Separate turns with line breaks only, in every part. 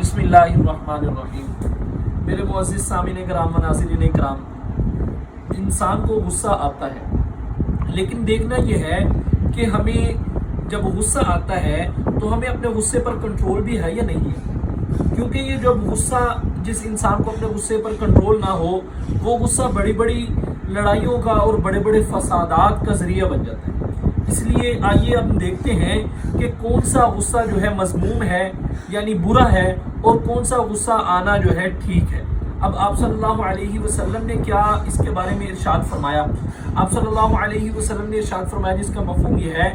बिस्मिल्लाहिर्रहमानिर्रहीम। मेरे मुअज़्ज़िज़ सामीन कराम व नाज़रीन कराम, इंसान को गुस्सा आता है, लेकिन देखना यह है कि हमें जब गुस्सा आता है तो हमें अपने गुस्से पर कंट्रोल भी है या नहीं है। क्योंकि ये जब गुस्सा, जिस इंसान को अपने गुस्से पर कंट्रोल ना हो, वो गुस्सा बड़ी बड़ी लड़ाइयों का और बड़े बड़े फसादात का ज़रिया बन जाता है। इसलिए आइए हम देखते हैं कि कौन सा गुस्सा जो है मज़मूम है यानी बुरा है और कौन सा गुस्सा आना जो है ठीक है। अब आप सल्लल्लाहु अलैहि वसल्लम ने क्या इसके बारे में इरशाद फरमाया। आप सल्लल्लाहु अलैहि वसल्लम ने इरशाद फरमाया, जिसका मफ़हूम ये है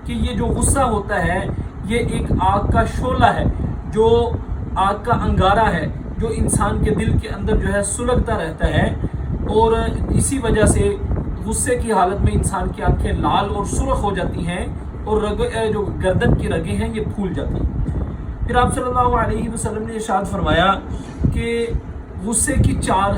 कि ये जो गुस्सा होता है ये एक आग का शोला है, जो आग का अंगारा है, जो इंसान के दिल के अंदर जो है सुलगता रहता है, और इसी वजह से गुस्से की हालत में इंसान की आंखें लाल और सुर्ख हो जाती हैं और जो गर्दन की रगें हैं ये फूल जाती हैं। फिर आप सल्लल्लाहु अलैहि वसल्लम ने इरशाद फरमाया कि गुस्से की चार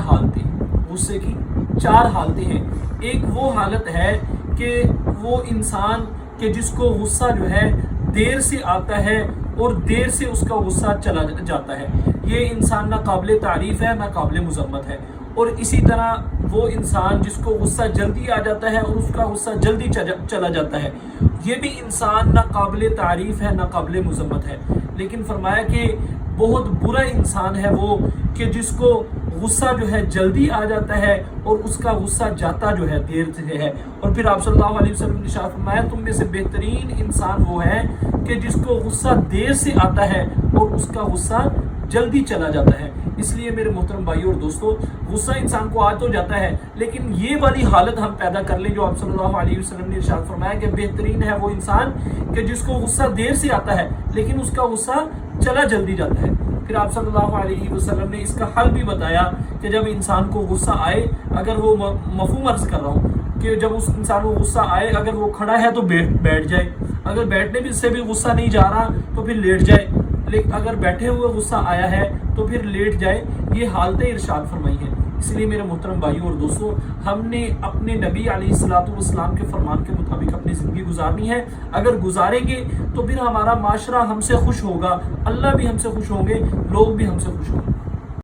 हालतें हैं। एक वो हालत है कि वो इंसान के जिसको गुस्सा जो है देर से आता है और देर से उसका गुस्सा चला जाता है, ये इंसान ना काबिल तारीफ़ है ना काबिल मुज़म्मत है। और इसी तरह वो इंसान जिसको गुस्सा जल्दी आ जाता है और उसका गुस्सा जल्दी चला जाता है, ये भी इंसान ना काबिल तारीफ़ है ना काबिल मुज़म्मत है। लेकिन फरमाया कि बहुत बुरा इंसान है वो कि जिसको गुस्सा जो है जल्दी आ जाता है और उसका गुस्सा जाता जो है देर से है। और फिर आप सल्लल्लाहु अलैहि वसल्लम ने इरशाद फरमाया, तुम में से बेहतरीन इंसान वो है कि जिसको गुस्सा देर से आता है और उसका गुस्सा जल्दी चला जाता है। इसलिए मेरे मोहतरम भाइयों और दोस्तों, गुस्सा इंसान को आ तो जाता है, लेकिन ये वाली हालत हम पैदा कर लें जो आप सल्लल्लाहु अलैहि वसल्लम ने इरशाद फरमाया कि बेहतरीन है वो इंसान कि जिसको गुस्सा देर से आता है लेकिन उसका गुस्सा चला जल्दी जाता है। फिर आप सल्लल्लाहु अलैहि वसल्लम ने इसका हल भी बताया कि जब इंसान को गुस्सा आए, अगर वो मफहूम अर्ज कर रहा हूँ कि जब उस इंसान को गुस्सा आए, अगर वो खड़ा है तो बैठ जाए, अगर बैठने भी से भी गुस्सा नहीं जा रहा तो फिर लेट जाए, लेकिन अगर बैठे हुए गुस्सा आया है तो फिर लेट जाए। ये हालतें इरशाद फरमाई हैं। इसलिए मेरे मोहतरम भाइयों और दोस्तों, हमने अपने नबी अलैहिस्सलातु वस्सलाम के फरमान के मुताबिक अपनी ज़िंदगी गुजारनी है। अगर गुजारेंगे तो फिर हमारा माशरा हमसे खुश होगा, अल्लाह भी हमसे खुश होंगे, लोग भी हमसे खुश होंगे।